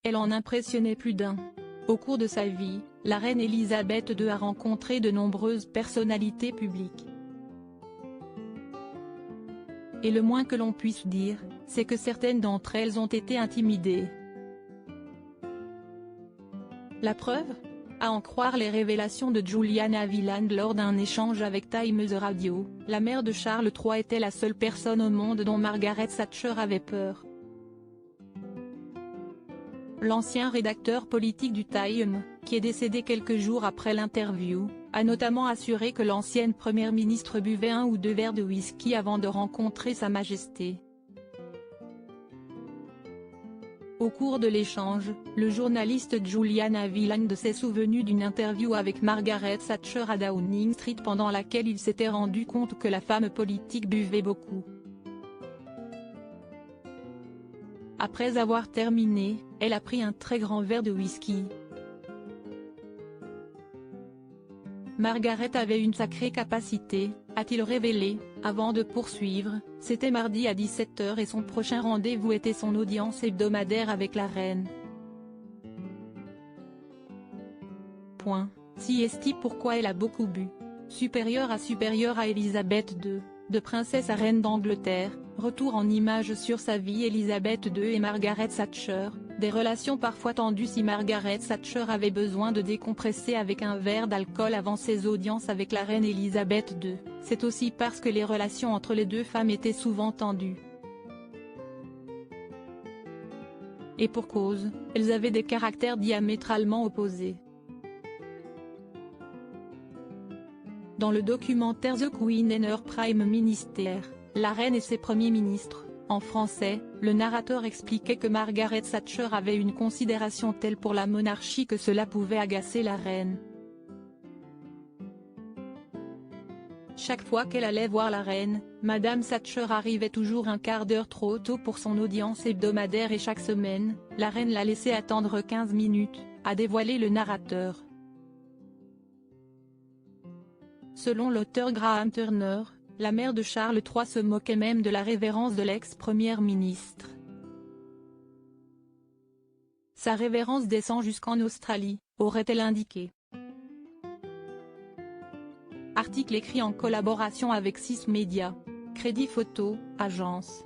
elle en impressionnait plus d'un. Au cours de sa vie, la reine Elisabeth II a rencontré de nombreuses personnalités publiques. Et le moins que l'on puisse dire, c'est que certaines d'entre elles ont été intimidées. La preuve ? À en croire les révélations de Juliana Wieland lors d'un échange avec Times Radio, la mère de Charles III était la seule personne au monde dont Margaret Thatcher avait peur. L'ancien rédacteur politique du Time, qui est décédé quelques jours après l'interview, a notamment assuré que l'ancienne première ministre buvait 1 ou 2 verres de whisky avant de rencontrer Sa Majesté. Au cours de l'échange, le journaliste Juliana Wieland s'est souvenu d'une interview avec Margaret Thatcher à Downing Street pendant laquelle il s'était rendu compte que la femme politique buvait beaucoup. Après avoir terminé, elle a pris un très grand verre de whisky. Margaret avait une sacrée capacité, a-t-il révélé, avant de poursuivre. C'était mardi à 17 h et son prochain rendez-vous était son audience hebdomadaire avec la reine. CST pourquoi elle a beaucoup bu. Supérieure à Elisabeth II, de princesse à reine d'Angleterre, retour en images sur sa vie. Elisabeth II et Margaret Thatcher, des relations parfois tendues. Si Margaret Thatcher avait besoin de décompresser avec un verre d'alcool avant ses audiences avec la reine Elisabeth II, c'est aussi parce que les relations entre les deux femmes étaient souvent tendues. Et pour cause, elles avaient des caractères diamétralement opposés. Dans le documentaire The Queen and Her Prime Minister, La reine et ses premiers ministres, en français, le narrateur expliquait que Margaret Thatcher avait une considération telle pour la monarchie que cela pouvait agacer la reine. Chaque fois qu'elle allait voir la reine, Madame Thatcher arrivait toujours un quart d'heure trop tôt pour son audience hebdomadaire et chaque semaine, la reine la laissait attendre 15 minutes, a dévoilé le narrateur. Selon l'auteur Graham Turner, la mère de Charles III se moquait même de la révérence de l'ex-première ministre. Sa révérence descend jusqu'en Australie, aurait-elle indiqué. Article écrit en collaboration avec 6 Médias. Crédit photo, agence.